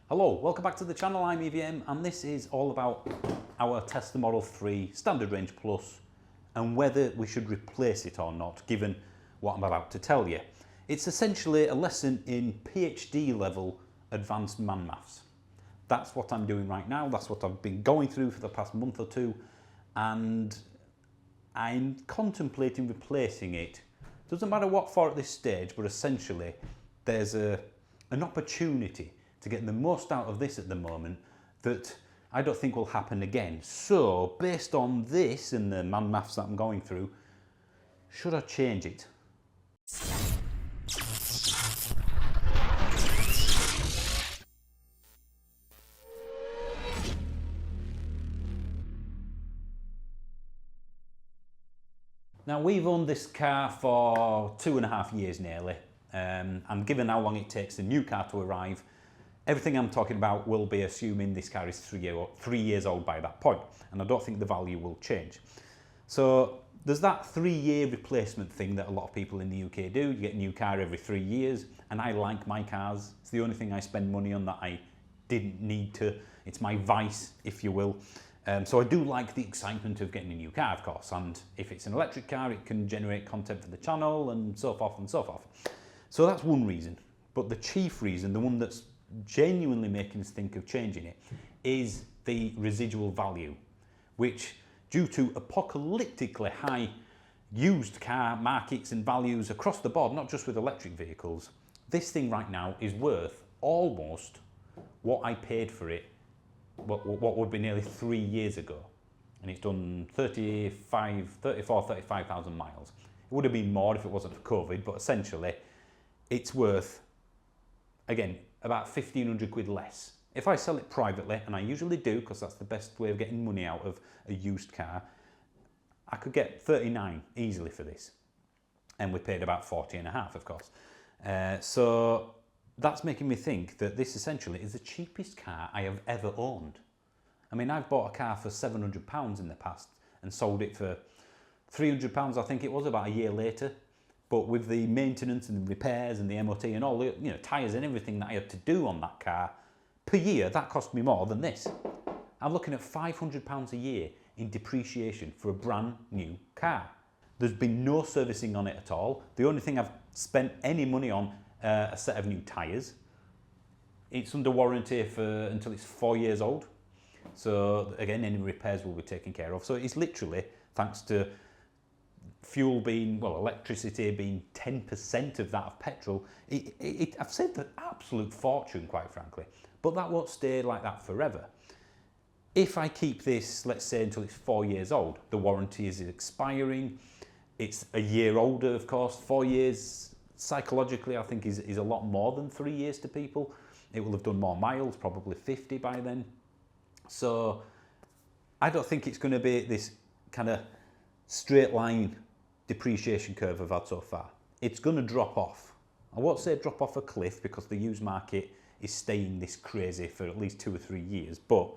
Hello, welcome back to the channel. I'm EVM and this is all about our Tesla Model 3 Standard Range Plus and whether we should replace it or not, given what I'm about to tell you. It's essentially a lesson in PhD level advanced man maths. That's what I'm doing right now. That's what I've been going through for the past month or two, and I'm contemplating replacing it. Doesn't matter what for at this stage, but essentially there's an opportunity to get the most out of this at the moment that I don't think will happen again. So based on this and the man maths that I'm going through, should I change it? Now, we've owned this car for 2.5 years nearly, and given how long it takes a new car to arrive, everything I'm talking about will be assuming this car is 3 years old by that point, and I don't think the value will change. So there's that 3-year replacement thing that a lot of people in the UK do. You get a new car every 3 years, and I like my cars. It's the only thing I spend money on that I didn't need to. It's my vice, if you will. So I do like the excitement of getting a new car, of course, and if it's an electric car, it can generate content for the channel and so forth and so forth. So that's one reason. But the chief reason, the one that's genuinely making us think of changing it, is the residual value, which, due to apocalyptically high used car markets and values across the board, not just with electric vehicles, this thing right now is worth almost what I paid for it, what would be nearly 3 years ago. And it's done 35,000 miles. It would have been more if it wasn't for COVID, but essentially it's worth, again, about 1,500 quid less. If I sell it privately, and I usually do because that's the best way of getting money out of a used car, I could get 39 easily for this. And we paid about 40.5, of course. So that's making me think that this essentially is the cheapest car I have ever owned. I mean, I've bought a car for £700 in the past and sold it for £300, I think it was, about a year later. But with the maintenance and the repairs and the MOT and all the tyres and everything that I had to do on that car, per year, that cost me more than this. I'm looking at £500 a year in depreciation for a brand new car. There's been no servicing on it at all. The only thing I've spent any money on a set of new tyres. It's under warranty until it's 4 years old. So again, any repairs will be taken care of. So it's literally, thanks to fuel being, well, electricity being 10% of that of petrol, I've saved an absolute fortune, quite frankly. But that won't stay like that forever. If I keep this, let's say, until it's 4 years old, the warranty is expiring. It's a year older, of course. 4 years, psychologically, I think is a lot more than 3 years to people. It will have done more miles, probably 50 by then. So I don't think it's going to be this kind of straight line depreciation curve I've had so far. It's going to drop off. I won't say drop off a cliff because the used market is staying this crazy for at least 2 or 3 years. But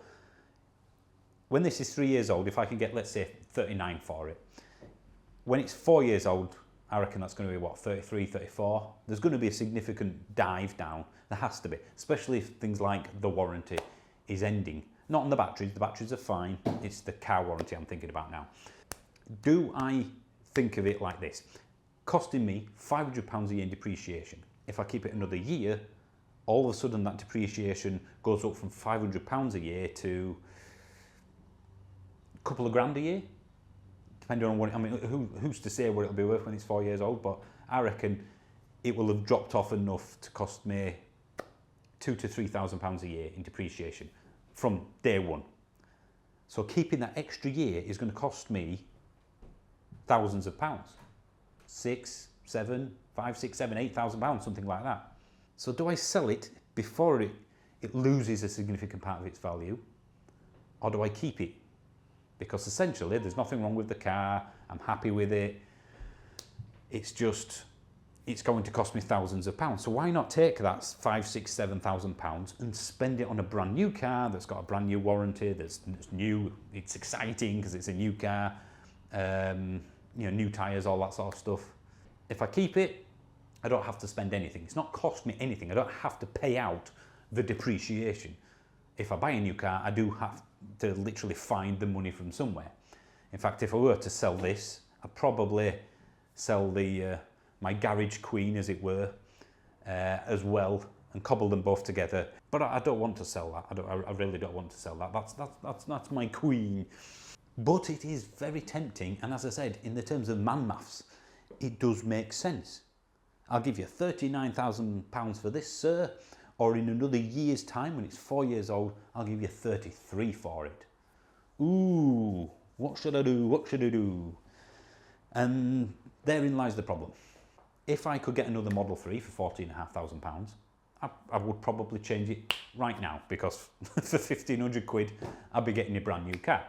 when this is 3 years old, if I can get, let's say, 39 for it, when it's 4 years old, I reckon that's going to be, what, 33, 34? There's going to be a significant dive down. There has to be, especially if things like the warranty is ending. Not on the batteries are fine. It's the car warranty I'm thinking about now. Do I think of it like this? Costing me £500 a year in depreciation. If I keep it another year, all of a sudden that depreciation goes up from £500 a year to a couple of grand a year. Depending on what, I mean, who's to say what it'll be worth when it's 4 years old, but I reckon it will have dropped off enough to cost me £2,000 to £3,000 a year in depreciation from day one. So keeping that extra year is going to cost me thousands of pounds. 6, 7, 5, 6, 7, 8,000 pounds, something like that. So do I sell it before it loses a significant part of its value, or do I keep it? Because essentially there's nothing wrong with the car, I'm happy with it, it's just, it's going to cost me thousands of pounds. So why not take that 5, 6, 7,000 pounds and spend it on a brand new car that's got a brand new warranty, that's new, it's exciting because it's a new car, new tyres, all that sort of stuff. If I keep it, I don't have to spend anything. It's not cost me anything. I don't have to pay out the depreciation. If I buy a new car, I do have to literally find the money from somewhere. In fact, if I were to sell this, I'd probably sell my garage queen, as it were, as well, and cobble them both together. But I don't want to sell that. I really don't want to sell that. That's my queen. But it is very tempting, and as I said, in the terms of man maths, it does make sense. I'll give you £39,000 for this, sir, or in another year's time, when it's 4 years old, I'll give you 33 for it. Ooh, what should I do? What should I do? And therein lies the problem. If I could get another Model 3 for £14,500, I would probably change it right now, because for 1,500 quid, I'd be getting a brand new car.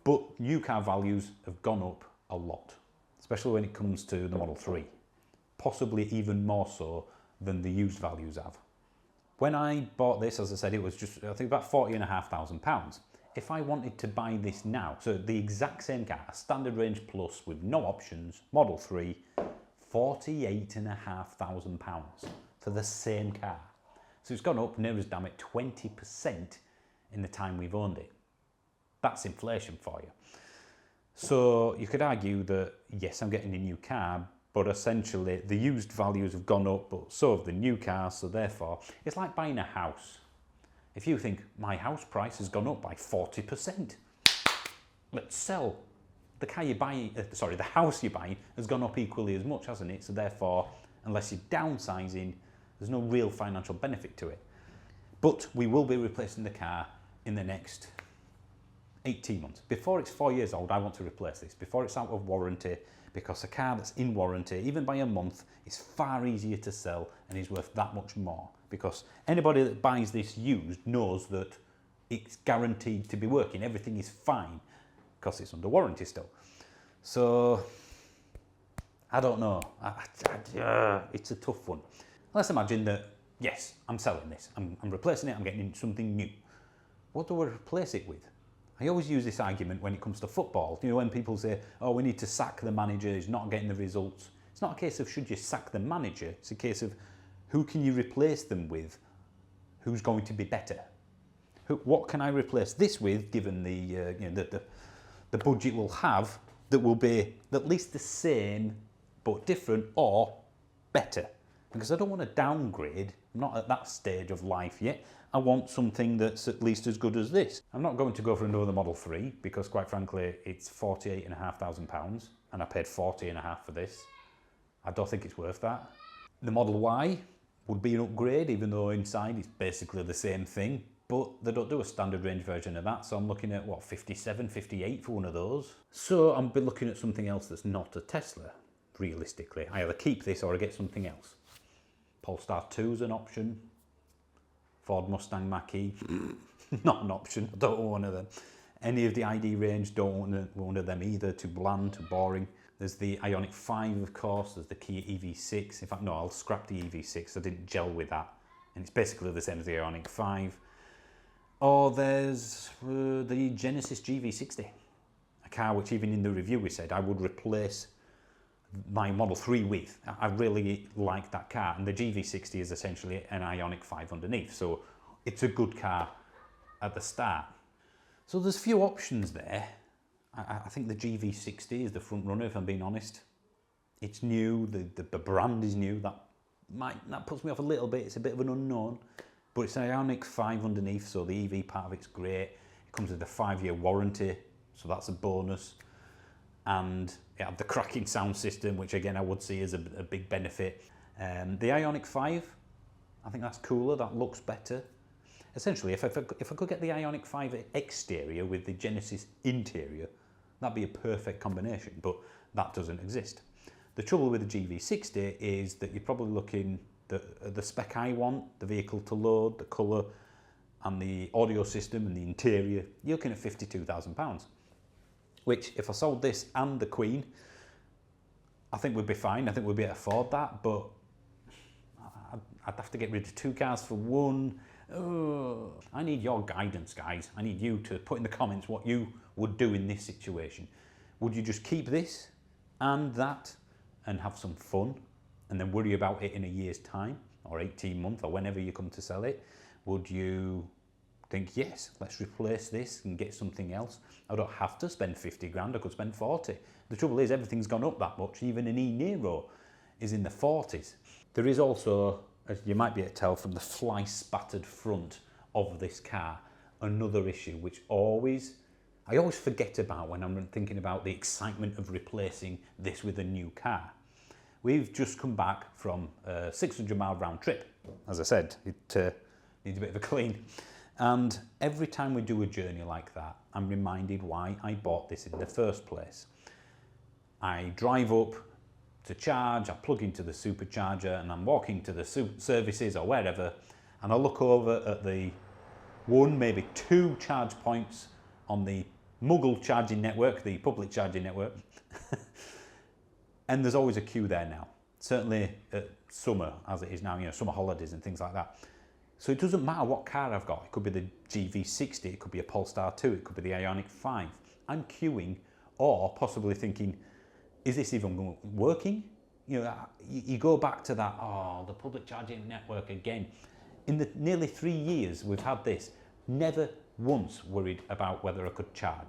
But new car values have gone up a lot, especially when it comes to the Model 3. Possibly even more so than the used values have. When I bought this, as I said, it was just, I think, about £40,500. If I wanted to buy this now, so the exact same car, a standard range plus with no options, Model 3, £48,500 for the same car. So it's gone up near as damn it 20% in the time we've owned it. That's inflation for you. So you could argue that, yes, I'm getting a new car, but essentially the used values have gone up, but so have the new cars, so therefore, it's like buying a house. If you think, my house price has gone up by 40%, let's sell. The car you're buying, the house you're buying has gone up equally as much, hasn't it? So therefore, unless you're downsizing, there's no real financial benefit to it. But we will be replacing the car in the next 18 months. Before it's 4 years old, I want to replace this. Before it's out of warranty, because a car that's in warranty, even by a month, is far easier to sell and is worth that much more. Because anybody that buys this used knows that it's guaranteed to be working. Everything is fine because it's under warranty still. So, I don't know. It's a tough one. Let's imagine that, yes, I'm selling this. I'm replacing it. I'm getting something new. What do I replace it with? I always use this argument when it comes to football. You know, when people say, oh, we need to sack the manager, he's not getting the results. It's not a case of should you sack the manager, it's a case of who can you replace them with, who's going to be better. What can I replace this with, given the budget we'll have, that will be at least the same but different or better? Because I don't want to downgrade. I'm not at that stage of life yet. I want something that's at least as good as this. I'm not going to go for another Model 3 because, quite frankly, it's £48,500 and I paid £40,500 for this. I don't think it's worth that. The Model Y would be an upgrade, even though inside it's basically the same thing, but they don't do a standard range version of that, so I'm looking at, what, 57, 58 for one of those. So I'll be looking at something else that's not a Tesla, realistically. I either keep this or I get something else. Polestar 2 is an option. Ford Mustang Mach-E, not an option. I don't want one of them. Any of the ID range, don't want one of them either. Too bland, too boring. There's the Ioniq 5, of course. There's the Kia EV6. In fact, no, I'll scrap the EV6. I didn't gel with that. And it's basically the same as the Ioniq 5. Or there's the Genesis GV60. A car which, even in the review, we said I would replace my Model 3 with. I really like that car, and the GV60 is essentially an Ioniq 5 underneath, so it's a good car at the start. So there's a few options there. I think the GV60 is the front runner, if I'm being honest. It's new, the brand is new, that puts me off a little bit. It's a bit of an unknown, but it's an Ioniq 5 underneath, so the EV part of it's great. It comes with a 5-year warranty, so that's a bonus. And it had the cracking sound system, which again I would see as a big benefit. The Ioniq 5, I think that's cooler, that looks better. Essentially, if I could get the Ioniq 5 exterior with the Genesis interior, that'd be a perfect combination, but that doesn't exist. The trouble with the GV60 is that you're probably looking at the spec I want, the vehicle to load, the colour, and the audio system and the interior, you're looking at £52,000. Which, if I sold this and the Queen, I think we'd be fine. I think we'd be able to afford that, but I'd have to get rid of 2 cars for one. Oh, I need your guidance, guys. I need you to put in the comments what you would do in this situation. Would you just keep this and that and have some fun and then worry about it in a year's time? or 18 months or whenever you come to sell it? Would you think, yes, let's replace this and get something else? I don't have to spend 50 grand, I could spend 40. The trouble is everything's gone up that much. Even an e-Niro is in the 40s. There is also, as you might be able to tell from the fly spattered front of this car, another issue which I always forget about when I'm thinking about the excitement of replacing this with a new car. We've just come back from a 600-mile round trip. As I said, it needs a bit of a clean. And every time we do a journey like that, I'm reminded why I bought this in the first place. I drive up to charge, I plug into the supercharger, and I'm walking to the services or wherever, and I look over at the one, maybe two charge points on the Muggle charging network, the public charging network, and there's always a queue there now. Certainly at summer, as it is now, summer holidays and things like that. So it doesn't matter what car I've got. It could be the GV60, it could be a Polestar 2, it could be the Ioniq 5. I'm queuing or possibly thinking, is this even working? You go back to that, the public charging network again. In the nearly 3 years we've had this, never once worried about whether I could charge.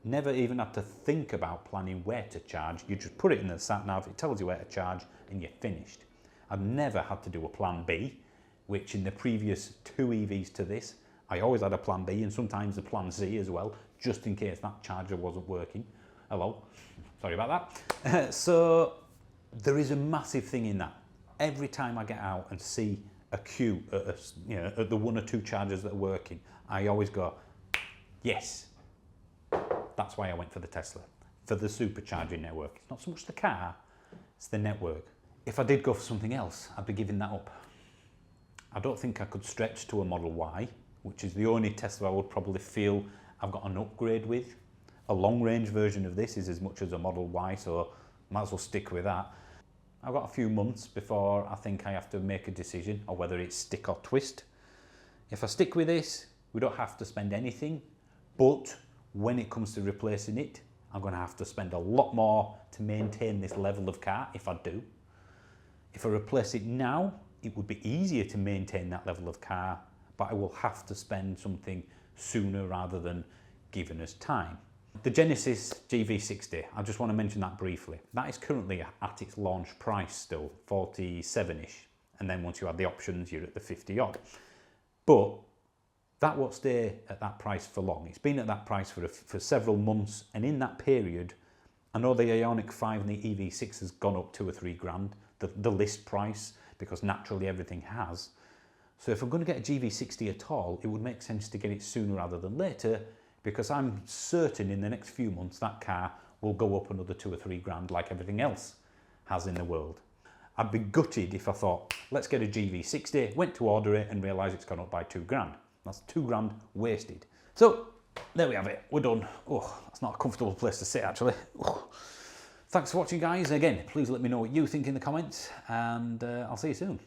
Never even had to think about planning where to charge. You just put it in the sat nav, it tells you where to charge, and you're finished. I've never had to do a plan B, which in the previous 2 EVs to this, I always had a plan B and sometimes a plan C as well, just in case that charger wasn't working. Hello, sorry about that. So there is a massive thing in that. Every time I get out and see a queue at the 1 or 2 chargers that are working, I always go, yes. That's why I went for the Tesla, for the supercharging network. It's not so much the car, it's the network. If I did go for something else, I'd be giving that up. I don't think I could stretch to a Model Y, which is the only Tesla I would probably feel I've got an upgrade with. A long-range version of this is as much as a Model Y, so might as well stick with that. I've got a few months before I think I have to make a decision on whether it's stick or twist. If I stick with this, we don't have to spend anything, but when it comes to replacing it, I'm going to have to spend a lot more to maintain this level of car if I do. If I replace it now, it would be easier to maintain that level of car, but I will have to spend something sooner rather than giving us time. The Genesis GV60, I just want to mention that briefly. That is currently at its launch price still, 47-ish. And then once you add the options, you're at the 50 odd. But that won't stay at that price for long. It's been at that price for several months. And in that period, I know the Ioniq 5 and the EV6 has gone up 2 or 3 grand, the list price, because naturally everything has. So if I'm going to get a GV60 at all, it would make sense to get it sooner rather than later, because I'm certain in the next few months that car will go up another 2 or 3 grand like everything else has in the world. I'd be gutted if I thought, let's get a GV60, went to order it and realised it's gone up by 2 grand. That's 2 grand wasted. So there we have it, we're done. Oh, that's not a comfortable place to sit actually. Oh. Thanks for watching guys. Again, please let me know what you think in the comments and I'll see you soon.